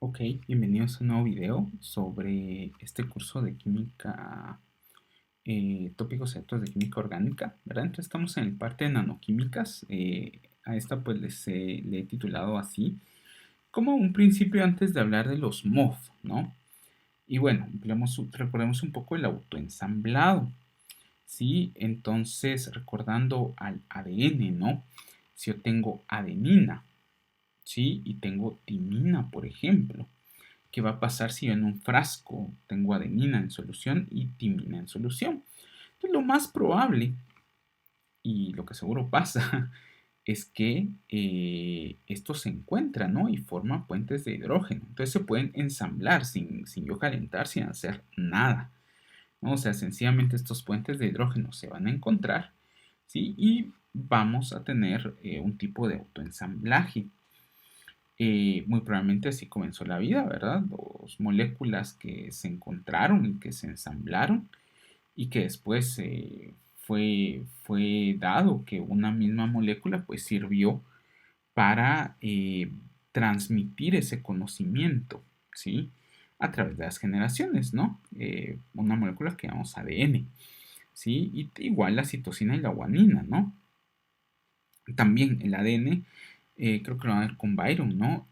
Ok, bienvenidos a un nuevo video sobre este curso de química, tópicos selectos de química orgánica, ¿verdad? Entonces estamos en el parte de nanoquímicas. A esta pues le he titulado así, como un principio antes de hablar de los MOF, ¿no? Y bueno, recordemos un poco el autoensamblado, ¿sí? Entonces, recordando al ADN, ¿no? Si yo tengo adenina, ¿sí? Y tengo timina, por ejemplo. ¿Qué va a pasar si yo en un frasco tengo adenina en solución y timina en solución? Entonces, lo más probable, y lo que seguro pasa, es que estos se encuentran, ¿no? Y forman puentes de hidrógeno. Entonces se pueden ensamblar sin yo calentar, sin hacer nada, ¿no? O sea, sencillamente estos puentes de hidrógeno se van a encontrar, ¿sí? Y vamos a tener un tipo de autoensamblaje. Muy probablemente así comenzó la vida, ¿verdad? Dos moléculas que se encontraron y que se ensamblaron y que después fue dado que una misma molécula pues sirvió para transmitir ese conocimiento, ¿sí? A través de las generaciones, ¿no? Una molécula que llamamos ADN, ¿sí? Y igual la citosina y la guanina, ¿no? También el ADN, creo que lo van a ver con Byron, ¿no?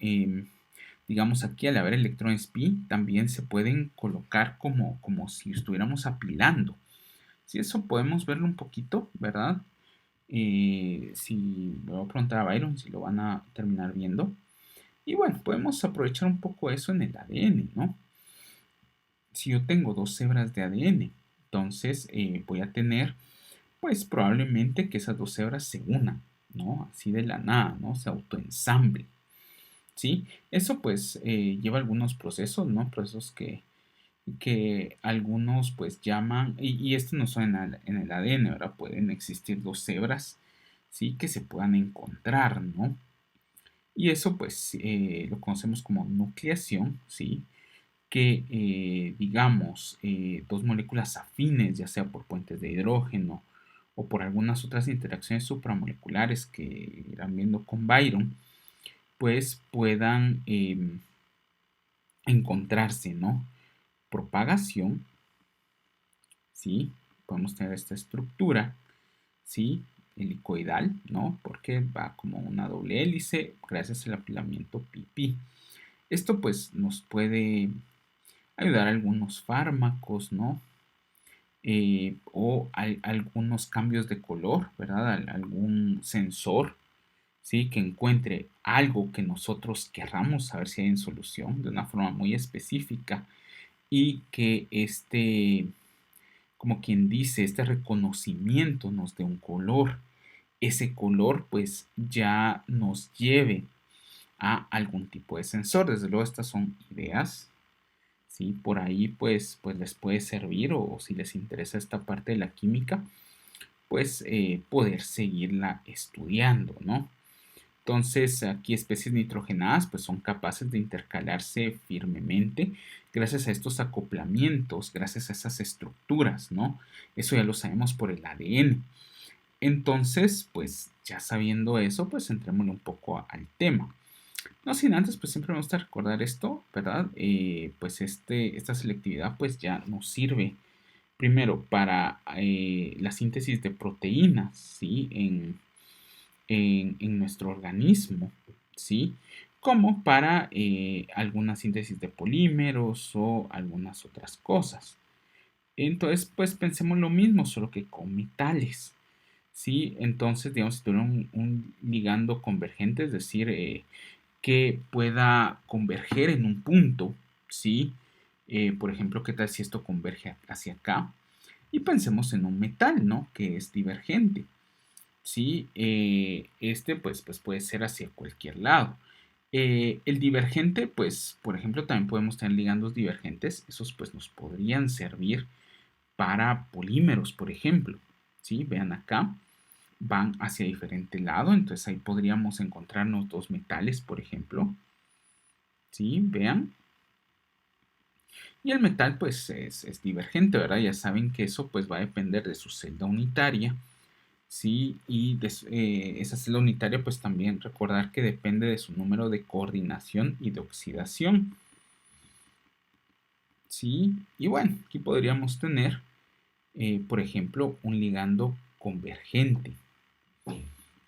Digamos aquí al haber electrones pi, también se pueden colocar como si estuviéramos apilando. Si eso podemos verlo un poquito, ¿verdad? Si le voy a preguntar a Byron si lo van a terminar viendo. Y bueno, podemos aprovechar un poco eso en el ADN, ¿no? Si yo tengo dos hebras de ADN, entonces voy a tener, pues probablemente que esas dos hebras se unan, ¿no? Así de la nada, ¿no? Se autoensamble, ¿sí? Eso pues lleva algunos procesos, ¿no? Procesos que algunos pues llaman, y esto no son en el ADN, ¿verdad? Pueden existir dos hebras, ¿sí? Que se puedan encontrar, ¿no? Y eso pues lo conocemos como nucleación, ¿sí? Que digamos dos moléculas afines, ya sea por puentes de hidrógeno o por algunas otras interacciones supramoleculares que irán viendo con Byron, pues puedan encontrarse, ¿no? Propagación, ¿sí? Podemos tener esta estructura, ¿sí? Helicoidal, ¿no? Porque va como una doble hélice gracias al apilamiento pi-pi. Esto pues nos puede ayudar a algunos fármacos, ¿no? O algunos cambios de color, ¿verdad? Algún sensor, ¿sí? Que encuentre algo que nosotros querramos saber si hay en solución de una forma muy específica y que como quien dice, este reconocimiento nos dé un color. Ese color pues ya nos lleve a algún tipo de sensor. Desde luego estas son ideas, ¿sí? Por ahí pues les puede servir o si les interesa esta parte de la química, pues poder seguirla estudiando, ¿no? Entonces, aquí especies nitrogenadas pues son capaces de intercalarse firmemente gracias a estos acoplamientos, gracias a esas estructuras, ¿no? Eso ya lo sabemos por el ADN. Entonces, pues ya sabiendo eso, pues entrémosle un poco al tema. No sin antes, pues siempre me gusta recordar esto, ¿verdad? Pues esta selectividad pues ya nos sirve primero para la síntesis de proteínas, ¿sí? En nuestro organismo, ¿sí? Como para alguna síntesis de polímeros o algunas otras cosas. Entonces, pues pensemos lo mismo, solo que con metales, ¿sí? Entonces, digamos, si tuviera un ligando convergente, es decir, que pueda converger en un punto, ¿sí? Por ejemplo, ¿qué tal si esto converge hacia acá? Y pensemos en un metal, ¿no? Que es divergente. ¿Sí? Pues puede ser hacia cualquier lado. El divergente, pues, por ejemplo, también podemos tener ligandos divergentes. Esos, pues, nos podrían servir para polímeros, por ejemplo. ¿Sí? Vean acá, van hacia diferente lado. Entonces, ahí podríamos encontrarnos dos metales, por ejemplo. ¿Sí? Vean. Y el metal, pues, es divergente, ¿verdad? Ya saben que eso, pues, va a depender de su celda unitaria, ¿sí? Y esa celda unitaria, pues también recordar que depende de su número de coordinación y de oxidación, ¿sí? Y bueno, aquí podríamos tener, por ejemplo, un ligando convergente.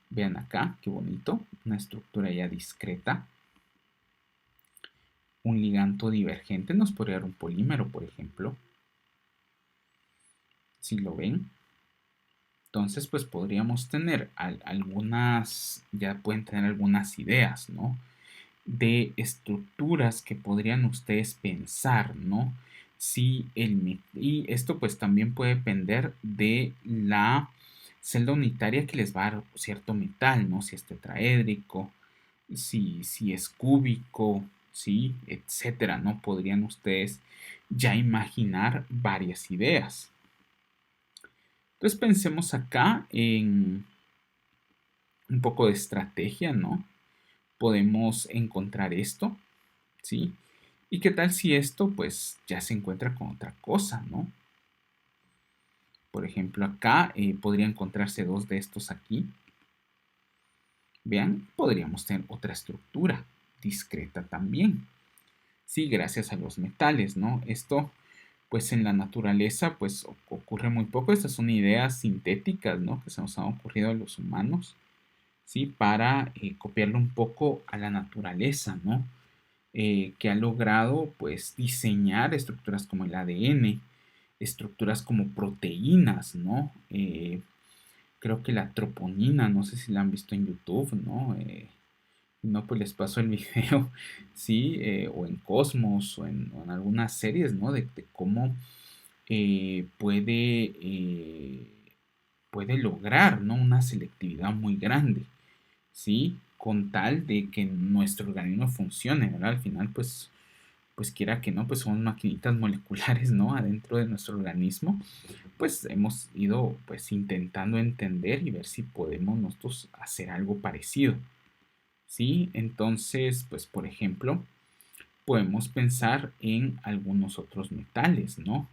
Vean acá, qué bonito, una estructura ya discreta. Un ligando divergente nos podría dar un polímero, por ejemplo. Si lo ven. Entonces, pues podríamos tener algunas, ya pueden tener algunas ideas, ¿no? De estructuras que podrían ustedes pensar, ¿no? Si y esto pues también puede depender de la celda unitaria que les va a dar cierto metal, ¿no? Si es tetraédrico, si es cúbico, ¿sí? Etcétera, ¿no? Podrían ustedes ya imaginar varias ideas. Entonces pensemos acá en un poco de estrategia, ¿no? Podemos encontrar esto, ¿sí? ¿Y qué tal si esto pues ya se encuentra con otra cosa, ¿no? Por ejemplo, acá podría encontrarse dos de estos aquí. Vean, podríamos tener otra estructura discreta también. Sí, gracias a los metales, ¿no? Esto pues en la naturaleza pues ocurre muy poco. Estas son ideas sintéticas, ¿no? Que se nos han ocurrido a los humanos, ¿sí? Para copiarlo un poco a la naturaleza, ¿no? Que ha logrado pues diseñar estructuras como el ADN, estructuras como proteínas, ¿no? Creo que la troponina, no sé si la han visto en YouTube, ¿no? No, pues les paso el video, sí, o en Cosmos o en algunas series, ¿no? De cómo puede lograr, ¿no? Una selectividad muy grande, ¿sí? Con tal de que nuestro organismo funcione, ¿verdad? Al final, pues quiera que no, pues son maquinitas moleculares, ¿no? Adentro de nuestro organismo, pues hemos ido pues intentando entender y ver si podemos nosotros hacer algo parecido, ¿sí? Entonces, pues por ejemplo, podemos pensar en algunos otros metales, ¿no?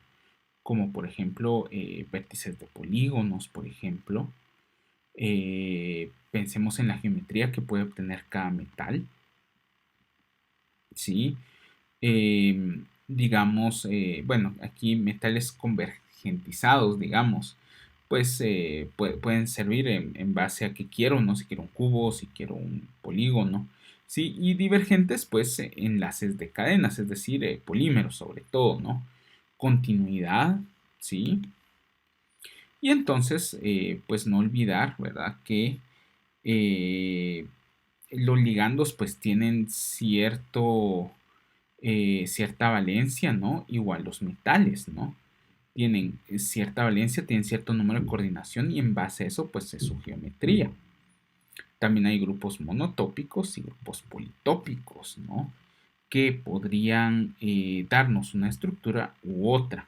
Como por ejemplo vértices de polígonos, por ejemplo. Pensemos en la geometría que puede obtener cada metal, ¿sí? Digamos, bueno, aquí metales convergentizados, digamos, pues pueden servir en base a que quiero, ¿no? Si quiero un cubo, si quiero un polígono, ¿sí? Y divergentes, pues enlaces de cadenas, es decir, polímeros sobre todo, ¿no? Continuidad, ¿sí? Y entonces, pues no olvidar, ¿verdad? Que eh, los ligandos pues tienen cierta valencia, ¿no? Igual los metales, ¿no? Tienen cierta valencia, tienen cierto número de coordinación y en base a eso pues es su geometría. También hay grupos monotópicos y grupos politópicos, ¿no? Que podrían darnos una estructura u otra.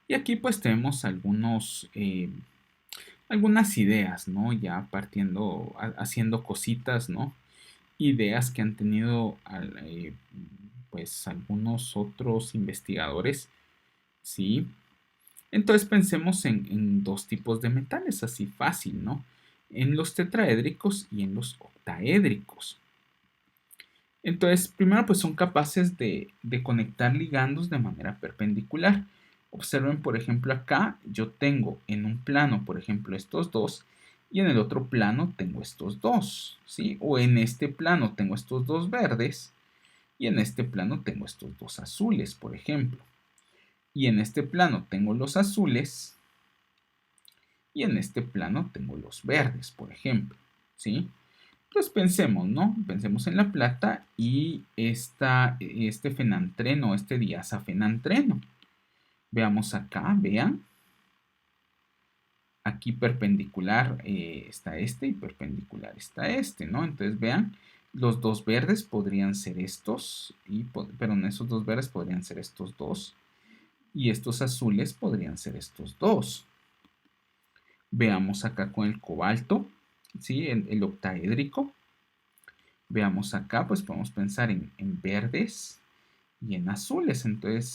Y aquí pues tenemos algunas ideas, ¿no? Ya partiendo, haciendo cositas, ¿no? Ideas que han tenido pues algunos otros investigadores, ¿sí? Entonces pensemos en dos tipos de metales, así fácil, ¿no? En los tetraédricos y en los octaédricos. Entonces, primero pues son capaces de conectar ligandos de manera perpendicular. Observen, por ejemplo, acá yo tengo en un plano, por ejemplo, estos dos y en el otro plano tengo estos dos, ¿sí? O en este plano tengo estos dos verdes y en este plano tengo estos dos azules, por ejemplo. Y en este plano tengo los azules y en este plano tengo los verdes, por ejemplo, ¿sí? Pues pensemos, ¿no? Pensemos en la plata y este fenantreno, este diazafenantreno. Veamos acá, vean. Aquí perpendicular está este y perpendicular está este, ¿no? Entonces vean, los dos verdes podrían ser estos, perdón, esos dos verdes podrían ser estos dos y estos azules podrían ser estos dos. Veamos acá con el cobalto, ¿sí? El octaédrico. Veamos acá, pues podemos pensar en verdes y en azules. Entonces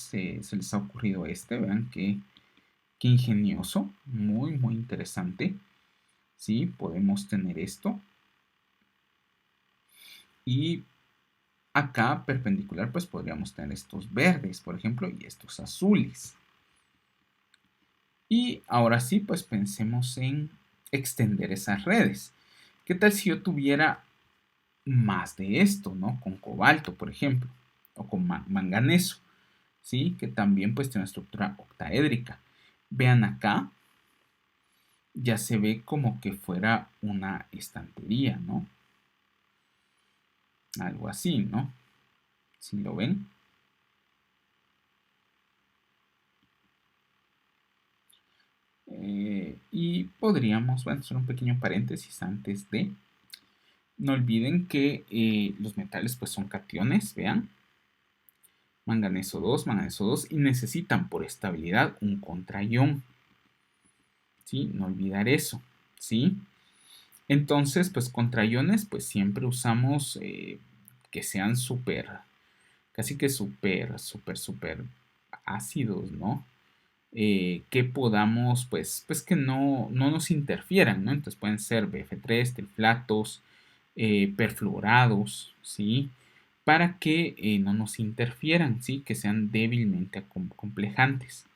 se les ha ocurrido vean qué ingenioso, muy, muy interesante. ¿sí? Podemos tener esto. Y acá perpendicular pues podríamos tener estos verdes, por ejemplo, y estos azules. Y ahora sí, pues pensemos en extender esas redes. ¿Qué tal si yo tuviera más de esto, ¿no? Con cobalto, por ejemplo, o con manganeso, ¿sí? Que también pues tiene una estructura octaédrica. Vean acá, ya se ve como que fuera una estantería, ¿no? Algo así, ¿no? Si lo ven. Y podríamos, bueno, hacer un pequeño paréntesis antes de. No olviden que los metales pues son cationes, vean. Manganeso 2, y necesitan por estabilidad un contraión. ¿Sí? No olvidar eso, ¿sí? Entonces, pues contraiones, pues siempre usamos que sean súper, casi que súper ácidos, ¿no? Que podamos, pues que no nos interfieran, ¿no? Entonces pueden ser BF3, triflatos, perfluorados, ¿sí? Para que no nos interfieran, ¿sí? Que sean débilmente complejantes.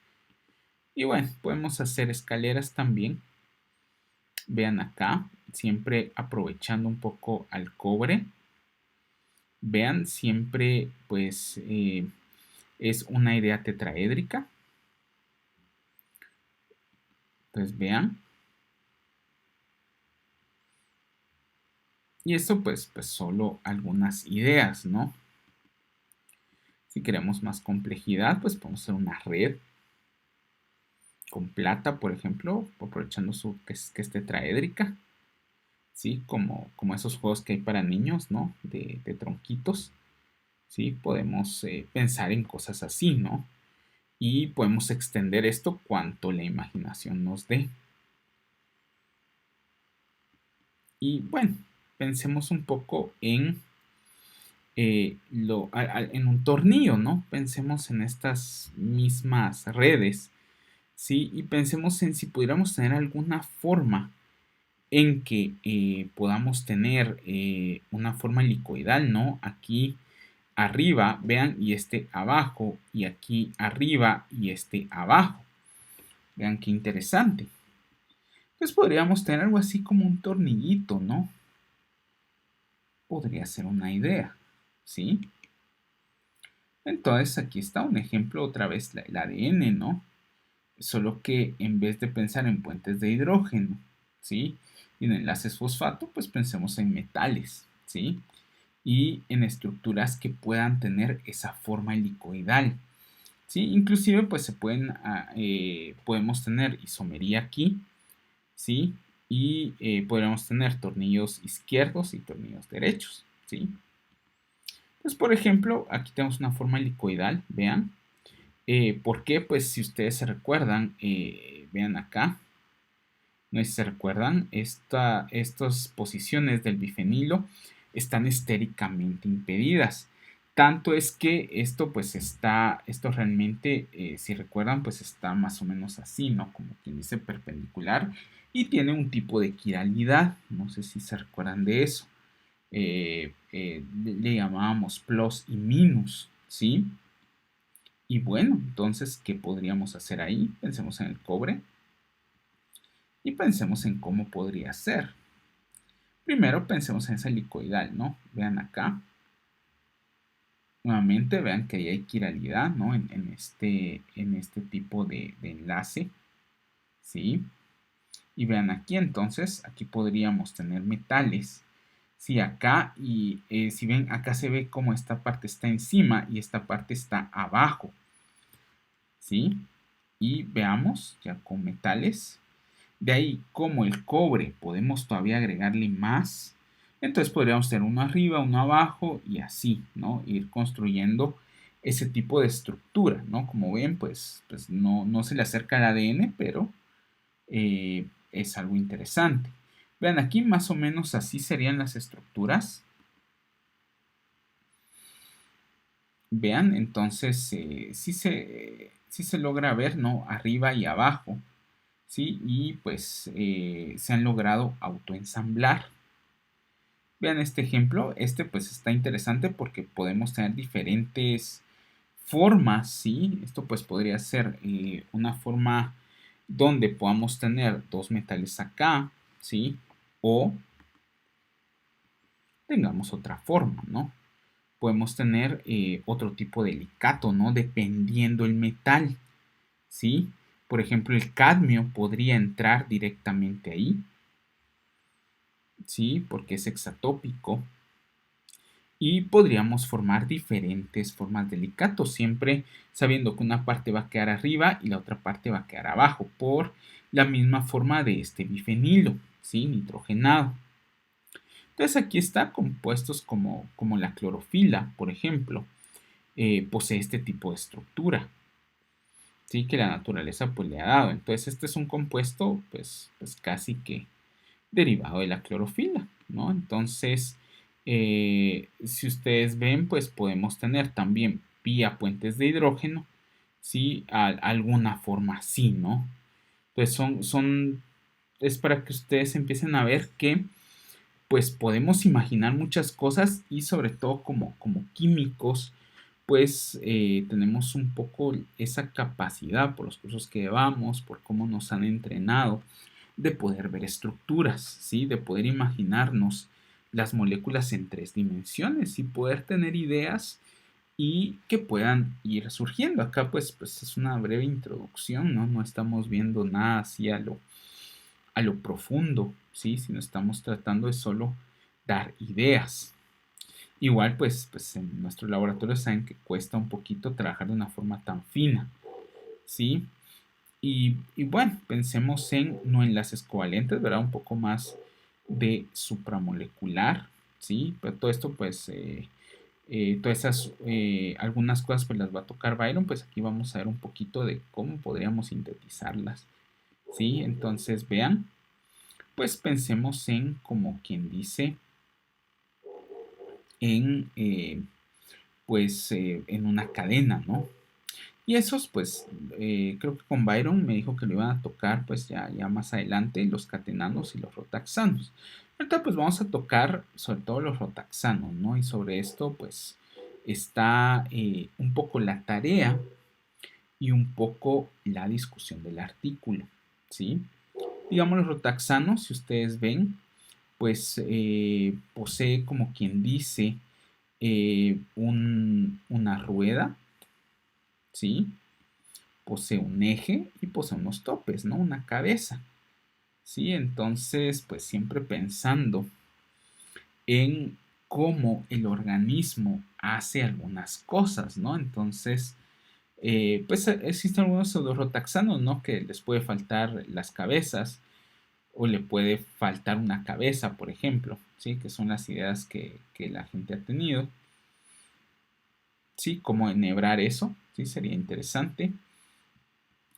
Y bueno, podemos hacer escaleras también. Vean acá, siempre aprovechando un poco al cobre. Vean, siempre pues es una idea tetraédrica. Entonces vean. Y esto pues solo algunas ideas, ¿no? Si queremos más complejidad, pues podemos hacer una red con plata, por ejemplo, aprovechando que es tetraédrica, ¿sí? Como esos juegos que hay para niños, ¿no? De tronquitos, ¿sí? Podemos pensar en cosas así, ¿no? Y podemos extender esto cuanto la imaginación nos dé. Y bueno, pensemos un poco en en un tornillo, ¿no? Pensemos en estas mismas redes, ¿sí? Y pensemos en si pudiéramos tener alguna forma en que podamos tener una forma helicoidal, ¿no? Aquí arriba, vean, y este abajo, y aquí arriba y este abajo. Vean qué interesante. Entonces podríamos tener algo así como un tornillito, ¿no? Podría ser una idea, ¿sí? Entonces aquí está un ejemplo otra vez el ADN, ¿no? Solo que en vez de pensar en puentes de hidrógeno, ¿sí? Y en enlaces fosfato, pues pensemos en metales, ¿sí? Y en estructuras que puedan tener esa forma helicoidal, ¿sí? Inclusive pues podemos tener isomería aquí, ¿sí? Y podríamos tener tornillos izquierdos y tornillos derechos, ¿sí? Pues por ejemplo, aquí tenemos una forma helicoidal, vean. ¿Por qué? Pues si ustedes se recuerdan, vean acá, no sé si se recuerdan, estas posiciones del bifenilo están estéricamente impedidas. Tanto es que esto pues esto realmente, si recuerdan, pues está más o menos así, ¿no? Como quien dice perpendicular y tiene un tipo de quiralidad, no sé si se recuerdan de eso. Le llamábamos plus y minus, ¿sí? Y bueno, entonces, ¿qué podríamos hacer ahí? Pensemos en el cobre y pensemos en cómo podría ser. Primero pensemos en esa helicoidal, ¿no? Vean acá. Nuevamente vean que ahí hay quiralidad, ¿no? En este tipo de enlace, ¿sí? Y vean aquí entonces, aquí podríamos tener metales. Sí, acá y si ven, acá se ve como esta parte está encima y esta parte está abajo, ¿sí? Y veamos ya con metales. De ahí, como el cobre podemos todavía agregarle más, entonces podríamos tener uno arriba, uno abajo y así, ¿no? Ir construyendo ese tipo de estructura, ¿no? Como ven, pues no se le acerca al ADN, pero es algo interesante. Vean, aquí más o menos así serían las estructuras. Vean, entonces sí se logra ver, ¿no? Arriba y abajo, ¿sí? Y pues se han logrado autoensamblar. Vean este ejemplo, este pues está interesante porque podemos tener diferentes formas, ¿sí? Esto pues podría ser una forma donde podamos tener dos metales acá, ¿sí? O tengamos otra forma, ¿no? Podemos tener otro tipo de alicato, ¿no? Dependiendo el metal, ¿sí? Por ejemplo, el cadmio podría entrar directamente ahí, ¿sí? Porque es hexatópico. Y podríamos formar diferentes formas de alicato, siempre sabiendo que una parte va a quedar arriba y la otra parte va a quedar abajo, por la misma forma de este bifenilo, ¿sí? Nitrogenado. Entonces aquí está compuestos como la clorofila, por ejemplo, posee este tipo de estructura, ¿sí? Que la naturaleza pues le ha dado. Entonces este es un compuesto pues casi que derivado de la clorofila, ¿no? Entonces, si ustedes ven, pues podemos tener también vía puentes de hidrógeno, ¿sí? Alguna forma así, ¿no? Entonces es para que ustedes empiecen a ver que pues podemos imaginar muchas cosas y sobre todo como químicos, pues tenemos un poco esa capacidad por los cursos que llevamos, por cómo nos han entrenado, de poder ver estructuras, ¿sí? De poder imaginarnos las moléculas en tres dimensiones y poder tener ideas y que puedan ir surgiendo. Acá pues es una breve introducción, ¿no? No estamos viendo nada así a lo profundo, ¿sí? Sino estamos tratando de solo dar ideas. Igual, pues en nuestro laboratorio saben que cuesta un poquito trabajar de una forma tan fina, ¿sí? Y bueno, pensemos en no enlaces covalentes, ¿verdad? Un poco más de supramolecular, ¿sí? Pero todo esto, pues, todas esas, algunas cosas, pues las va a tocar Byron, pues aquí vamos a ver un poquito de cómo podríamos sintetizarlas, ¿sí? Entonces, vean, pues pensemos en, como quien dice, en, en una cadena, ¿no? Y esos, pues, creo que con Byron me dijo que lo iban a tocar, pues, ya más adelante, los catenanos y los rotaxanos. Ahorita, pues, vamos a tocar sobre todo los rotaxanos, ¿no? Y sobre esto, pues, está un poco la tarea y un poco la discusión del artículo, ¿sí? Digamos, los rotaxanos, si ustedes ven, pues, posee, como quien dice, una rueda, ¿sí? Posee un eje y posee unos topes, ¿no? Una cabeza, ¿sí? Entonces, pues siempre pensando en cómo el organismo hace algunas cosas, ¿no? Entonces, pues existen algunos pseudorotaxanos, ¿no? Que les puede faltar las cabezas o le puede faltar una cabeza, por ejemplo, ¿sí? Que son las ideas que la gente ha tenido, ¿sí? Cómo enhebrar eso, ¿sí? Sería interesante.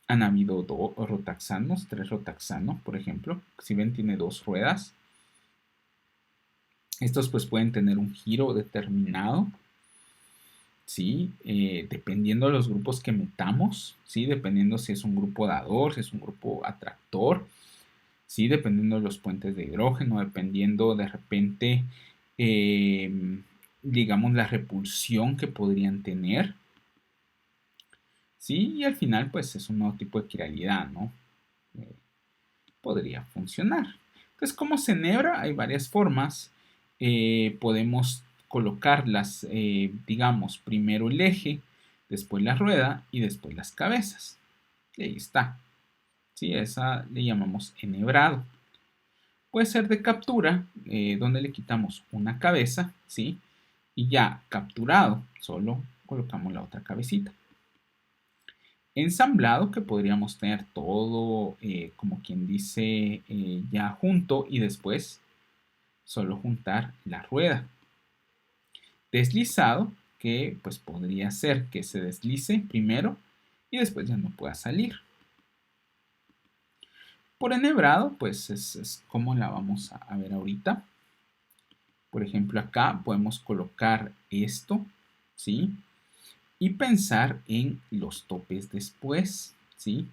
Han habido dos rotaxanos, tres rotaxanos, por ejemplo. Si ven, tiene dos ruedas. Estos pues pueden tener un giro determinado, ¿sí? Dependiendo de los grupos que metamos, ¿sí? Dependiendo si es un grupo dador, si es un grupo atractor, ¿sí? Dependiendo de los puentes de hidrógeno, dependiendo de repente, digamos, la repulsión que podrían tener, ¿sí? Y al final pues es un nuevo tipo de quiralidad, ¿no? Podría funcionar. Entonces, ¿cómo se enhebra? Hay varias formas. Podemos colocarlas, digamos, primero el eje, después la rueda y después las cabezas. Y ahí está. ¿Sí? Esa le llamamos enhebrado. Puede ser de captura, donde le quitamos una cabeza, ¿sí? Y ya capturado, solo colocamos la otra cabecita. Ensamblado, que podríamos tener todo, como quien dice, ya junto y después solo juntar la rueda. Deslizado, que pues podría ser que se deslice primero y después ya no pueda salir. Por enhebrado, pues es como la vamos a ver ahorita. Por ejemplo, acá podemos colocar esto, ¿sí? Y pensar en los topes después, ¿sí?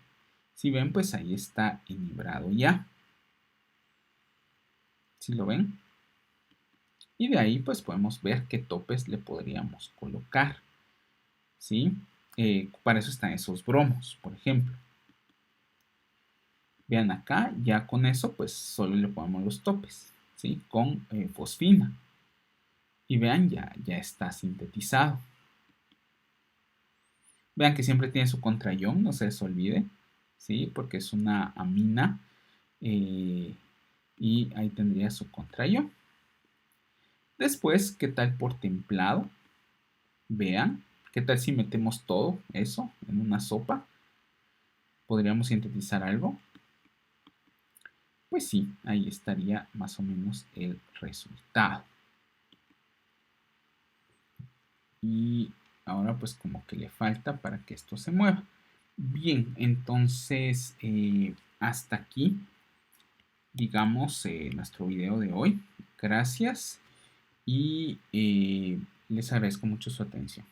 Si ven, pues ahí está enhebrado ya. ¿Sí lo ven? Y de ahí pues podemos ver qué topes le podríamos colocar. ¿Sí? Para eso están esos bromos, por ejemplo. Vean acá, ya con eso pues solo le ponemos los topes, ¿sí? Con fosfina. Y vean, ya está sintetizado. Vean que siempre tiene su contraión, no se les olvide, ¿sí? Porque es una amina y ahí tendría su contraión. Después, ¿qué tal por templado? Vean, ¿qué tal si metemos todo eso en una sopa? ¿Podríamos sintetizar algo? Pues sí, ahí estaría más o menos el resultado. Y ahora pues como que le falta para que esto se mueva. Bien, entonces hasta aquí, digamos, nuestro video de hoy. Gracias y les agradezco mucho su atención.